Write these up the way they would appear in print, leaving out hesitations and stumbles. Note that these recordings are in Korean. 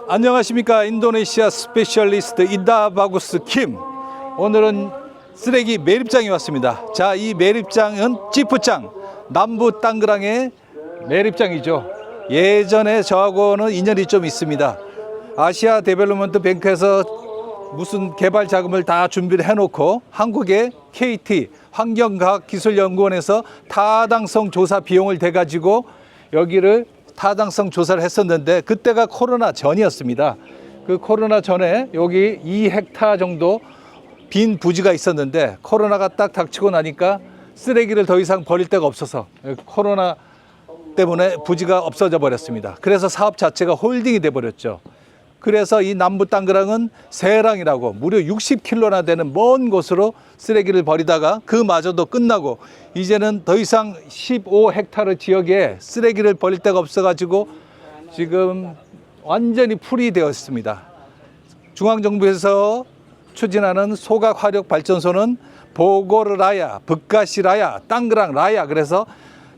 안녕하십니까. 인도네시아 스페셜리스트 인다바구스 킴. 오늘은 쓰레기 매립장에 왔습니다. 자, 이 매립장은 찌푸짱 남부 땅그랑의 매립장이죠. 예전에 저하고는 인연이 좀 있습니다. 아시아 데벨롭먼트 뱅크에서 무슨 개발 자금을 다 준비를 해놓고 한국의 KT 환경과학기술연구원에서 타당성 조사 비용을 대가지고 여기를 타당성 조사를 했었는데 그때가 코로나 전이었습니다. 그 코로나 전에 여기 2헥타 정도 빈 부지가 있었는데 코로나가 딱 닥치고 나니까 쓰레기를 더 이상 버릴 데가 없어서 코로나 때문에 부지가 없어져 버렸습니다. 그래서 사업 자체가 홀딩이 돼 버렸죠. 그래서 이 남부 땅그랑은 세랑이라고 무려 60km나 되는 먼 곳으로 쓰레기를 버리다가 그마저도 끝나고 이제는 더 이상 15헥타르 지역에 쓰레기를 버릴 데가 없어가지고 지금 완전히 풀이 되었습니다. 중앙정부에서 추진하는 소각화력발전소는 보고르라야, 붓가시라야, 땅그랑 라야, 그래서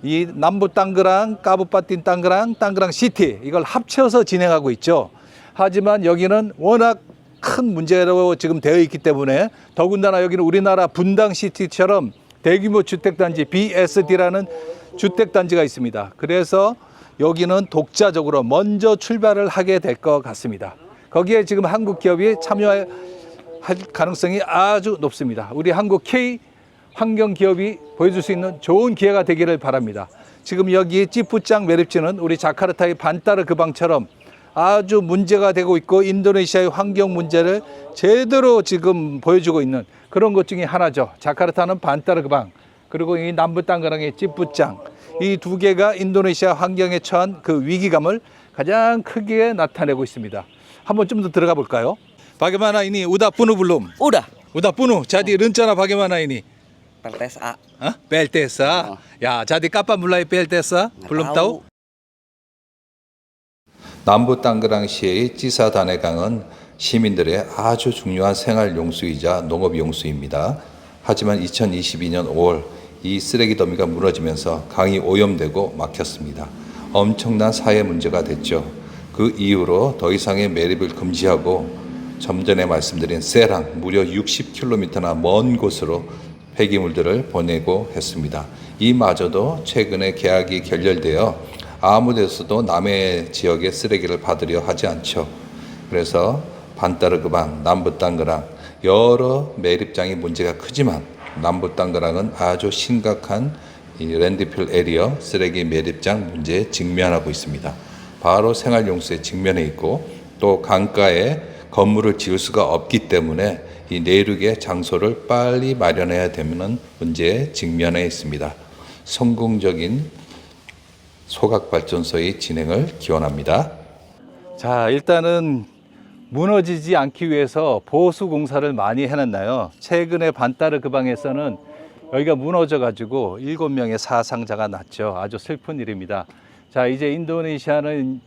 이 남부 땅그랑, 까부빠틴 땅그랑, 땅그랑 시티 이걸 합쳐서 진행하고 있죠. 하지만 여기는 워낙 큰 문제로 지금 되어 있기 때문에 더군다나 여기는 우리나라 분당시티처럼 대규모 주택단지 BSD라는 주택단지가 있습니다. 그래서 여기는 독자적으로 먼저 출발을 하게 될 것 같습니다. 거기에 지금 한국 기업이 참여할 가능성이 아주 높습니다. 우리 한국 K 환경 기업이 보여줄 수 있는 좋은 기회가 되기를 바랍니다. 지금 여기 찌푸짱 매립지는 우리 자카르타의 반따르 그방처럼 아주 문제가 되고 있고 인도네시아의 환경 문제를 제대로 지금 보여주고 있는 그런 것 중에 하나죠. 자카르타는 반따르 그방, 그리고 이 남부 땅그랑의 찌푸짱, 이 두 개가 인도네시아 환경에 처한 그 위기감을 가장 크게 나타내고 있습니다. 한번 좀 더 들어가 볼까요? Bagaimana ini? Udah penuh belum? Udah penuh. Jadi rencana bagaimana ini? PLTSA. Hah? PLTSA. Ya, jadi kapan mulai PLTSA? Belum tahu. 남부 땅그랑시의 찌사다네강은 시민들의 아주 중요한 생활 용수이자 농업 용수입니다. 하지만 2022년 5월 이 쓰레기 더미가 무너지면서 강이 오염되고 막혔습니다. 엄청난 사회 문제가 됐죠. 그 이후로 더 이상의 매립을 금지하고 좀 전에 말씀드린 세랑 무려 60km나 먼 곳으로 폐기물들을 보내고 했습니다. 이마저도 최근에 계약이 결렬되어 아무 데서도 남의 지역의 쓰레기를 받으려 하지 않죠. 그래서 반따르 그방, 남부 땅그랑 여러 매립장이 문제가 크지만 남부 땅그랑은 아주 심각한 이 랜드필 에리어 쓰레기 매립장 문제에 직면하고 있습니다. 바로 생활용수에 직면해 있고 또 강가에 건물을 지을 수가 없기 때문에 이 내륙의 장소를 빨리 마련해야 되는 문제에 직면해 있습니다. 성공적인 소각발전소의 진행을 기원합니다. 자, 일단은 무너지지 않기 위해서 보수 공사를 많이 해놨나요? 최근에 반따르 그방에서는 여기가 무너져 가지고 7명의 사상자가 났죠. 아주 슬픈 일입니다. 자, 이제 인도네시아는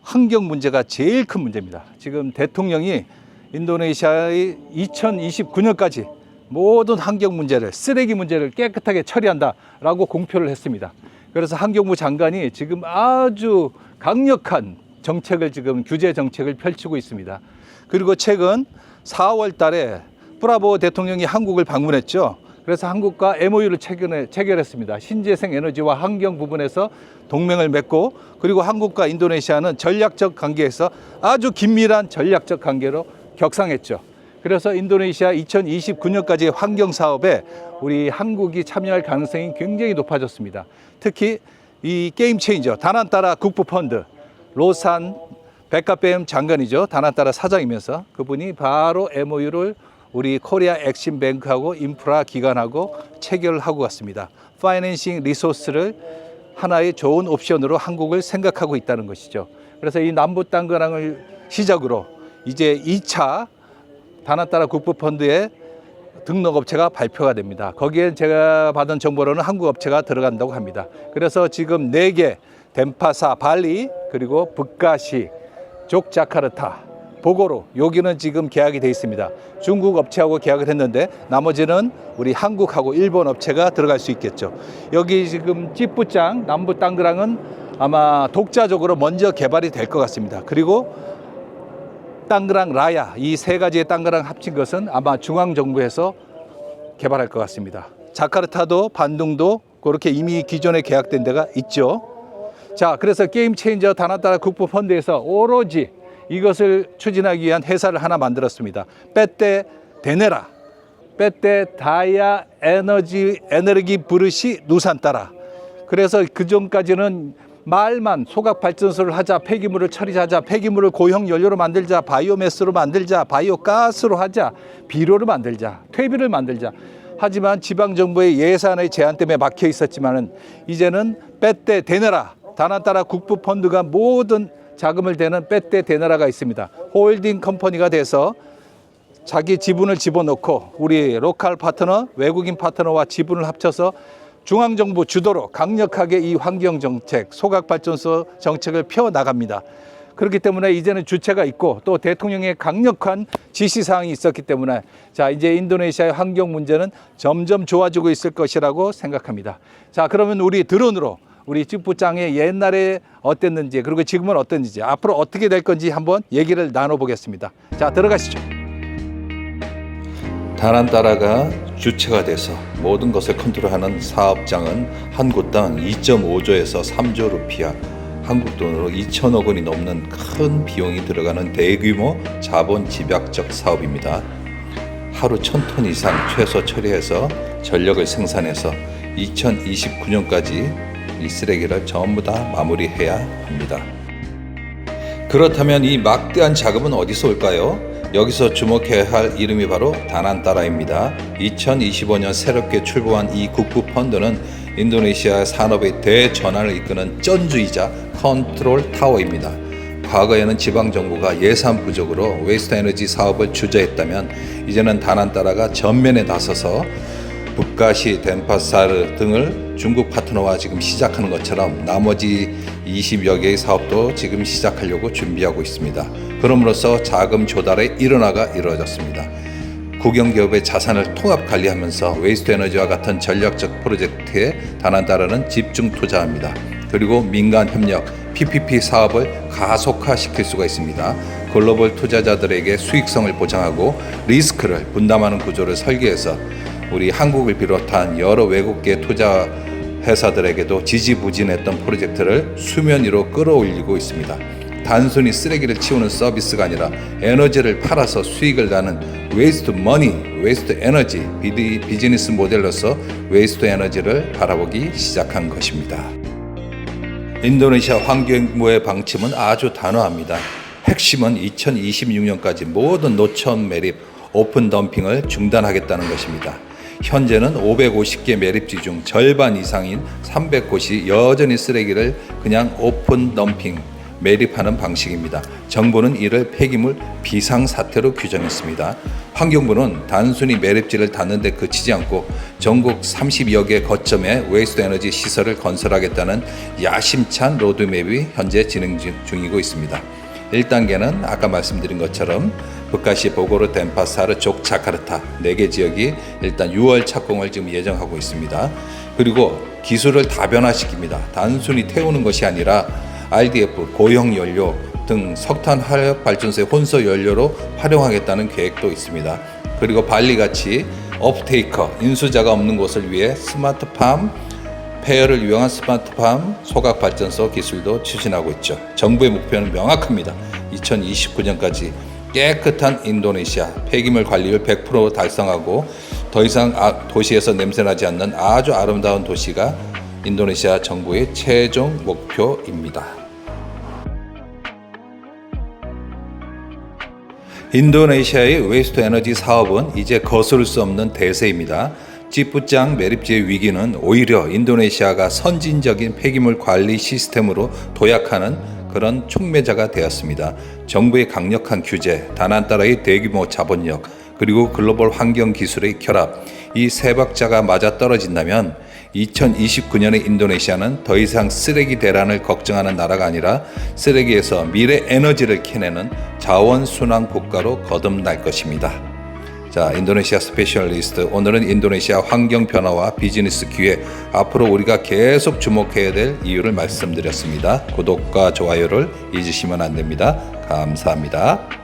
환경 문제가 제일 큰 문제입니다. 지금 대통령이 인도네시아의 2029년까지 모든 환경 문제를, 쓰레기 문제를 깨끗하게 처리한다라고 공표를 했습니다. 그래서 환경부 장관이 지금 아주 강력한 정책을 지금 규제 정책을 펼치고 있습니다. 그리고 최근 4월 달에 프라보 대통령이 한국을 방문했죠. 그래서 한국과 MOU를 체결했습니다. 신재생 에너지와 환경 부분에서 동맹을 맺고, 그리고 한국과 인도네시아는 전략적 관계에서 아주 긴밀한 전략적 관계로 격상했죠. 그래서 인도네시아 2029년까지 환경 사업에 우리 한국이 참여할 가능성이 굉장히 높아졌습니다. 특히 이 게임 체인저 다난따라 국부펀드 로산 백가뱀 장관이죠. 다난따라 사장이면서 그분이 바로 MOU를 우리 코리아 엑심뱅크하고 인프라 기관하고 체결을 하고 갔습니다. 파이낸싱 리소스를 하나의 좋은 옵션으로 한국을 생각하고 있다는 것이죠. 그래서 이 남부 땅그랑을 시작으로 이제 2차 다난따라 국부펀드의 등록업체가 발표가 됩니다. 거기에 제가 받은 정보로는 한국 업체가 들어간다고 합니다. 그래서 지금 4개, 덴파사, 발리, 그리고 붓가시, 족자카르타, 보고로 여기는 지금 계약이 돼 있습니다. 중국 업체하고 계약을 했는데 나머지는 우리 한국하고 일본 업체가 들어갈 수 있겠죠. 여기 지금 찌푸짱, 남부 땅그랑은 아마 독자적으로 먼저 개발이 될 것 같습니다. 그리고 땅그랑 라야 이 세 가지의 땅그랑 합친 것은 아마 중앙정부에서 개발할 것 같습니다. 자카르타도 반둥도 그렇게 이미 기존에 계약된 데가 있죠. 자, 그래서 게임 체인저 다나따라 국부 펀드에서 오로지 이것을 추진하기 위한 회사를 하나 만들었습니다. 빼떼 데네라, 빼떼 다이아 에너지 브르시 누산따라. 그래서 그 전까지는 말만 소각 발전소를 하자, 폐기물을 처리하자, 폐기물을 고형 연료로 만들자, 바이오매스로 만들자, 바이오가스로 하자, 비료를 만들자, 퇴비를 만들자. 하지만 지방정부의 예산의 제한 때문에 막혀 있었지만은 이제는 빼떼 데네라 다나따라 국부 펀드가 모든 자금을 대는 빼떼 데네라가 있습니다. 홀딩 컴퍼니가 돼서 자기 지분을 집어넣고 우리 로컬 파트너, 외국인 파트너와 지분을 합쳐서 중앙정부 주도로 강력하게 이 환경정책, 소각발전소 정책을 펴나갑니다. 그렇기 때문에 이제는 주체가 있고 또 대통령의 강력한 지시사항이 있었기 때문에 자, 이제 인도네시아의 환경 문제는 점점 좋아지고 있을 것이라고 생각합니다. 자, 그러면 우리 드론으로 우리 찌푸짱의 옛날에 어땠는지 그리고 지금은 어땠는지 앞으로 어떻게 될 건지 한번 얘기를 나눠보겠습니다. 자, 들어가시죠. 다난따라가 주체가 돼서 모든 것을 컨트롤하는 사업장은 한 곳당 2.5조에서 3조 루피아, 한국 돈으로 2천억 원이 넘는 큰 비용이 들어가는 대규모 자본 집약적 사업입니다. 하루 1,000톤 이상 최소 처리해서 전력을 생산해서 2029년까지 이 쓰레기를 전부 다 마무리해야 합니다. 그렇다면 이 막대한 자금은 어디서 올까요? 여기서 주목해야 할 이름이 바로 다난따라입니다. 2025년 새롭게 출범한 이 국부 펀드는 인도네시아 산업의 대전환을 이끄는 쩐주이자 컨트롤 타워입니다. 과거에는 지방정부가 예산 부족으로 웨이스트 에너지 사업을 주저했다면 이제는 다난따라가 전면에 나서서 북가시, 덴파사르 등을 중국 파트너와 지금 시작하는 것처럼 나머지 20여 개의 사업도 지금 시작하려고 준비하고 있습니다. 그럼으로써 자금 조달의 일원화가 이루어졌습니다. 국영기업의 자산을 통합 관리하면서 웨이스트 에너지와 같은 전략적 프로젝트에 다난따라는 집중 투자합니다. 그리고 민간 협력, PPP 사업을 가속화시킬 수가 있습니다. 글로벌 투자자들에게 수익성을 보장하고 리스크를 분담하는 구조를 설계해서 우리 한국을 비롯한 여러 외국계 투자 회사들에게도 지지부진했던 프로젝트를 수면 위로 끌어올리고 있습니다. 단순히 쓰레기를 치우는 서비스가 아니라 에너지를 팔아서 수익을 나는 웨이스트 머니, 웨이스트 에너지 비즈니스 모델로서 웨이스트 에너지를 바라보기 시작한 것입니다. 인도네시아 환경부의 방침은 아주 단호합니다. 핵심은 2026년까지 모든 노천 매립, 오픈 덤핑을 중단하겠다는 것입니다. 현재는 550개 매립지 중 절반 이상인 300곳이 여전히 쓰레기를 그냥 오픈 덤핑 매립하는 방식입니다. 정부는 이를 폐기물 비상사태로 규정했습니다. 환경부는 단순히 매립지를 닫는 데 그치지 않고 전국 30여 개 거점에 웨이스트 에너지 시설을 건설하겠다는 야심찬 로드맵이 현재 진행 중이고 있습니다. 1단계는 아까 말씀드린 것처럼 북가시, 보고르, 덴파사르, 족, 자카르타 4개 지역이 일단 6월 착공을 지금 예정하고 있습니다. 그리고 기술을 다변화시킵니다. 단순히 태우는 것이 아니라 RDF, 고형 연료 등 석탄 화력 발전소의 혼소 연료로 활용하겠다는 계획도 있습니다. 그리고 발리같이 업테이커, 인수자가 없는 곳을 위해 스마트팜, 폐열을 이용한 스마트팜 소각 발전소 기술도 추진하고 있죠. 정부의 목표는 명확합니다. 2029년까지 깨끗한 인도네시아 폐기물 관리를 100% 달성하고 더 이상 도시에서 냄새나지 않는 아주 아름다운 도시가 인도네시아 정부의 최종 목표입니다. 인도네시아의 웨이스트 에너지 사업은 이제 거스를 수 없는 대세입니다. 찌푸짱 매립지의 위기는 오히려 인도네시아가 선진적인 폐기물 관리 시스템으로 도약하는 그런 촉매자가 되었습니다. 정부의 강력한 규제, 다난따라의 대규모 자본력, 그리고 글로벌 환경 기술의 결합, 이 세 박자가 맞아떨어진다면 2029년의 인도네시아는 더 이상 쓰레기 대란을 걱정하는 나라가 아니라 쓰레기에서 미래 에너지를 캐내는 자원순환 국가로 거듭날 것입니다. 자, 인도네시아 스페셜리스트, 오늘은 인도네시아 환경 변화와 비즈니스 기회, 앞으로 우리가 계속 주목해야 될 이유를 말씀드렸습니다. 구독과 좋아요를 잊으시면 안 됩니다. 감사합니다.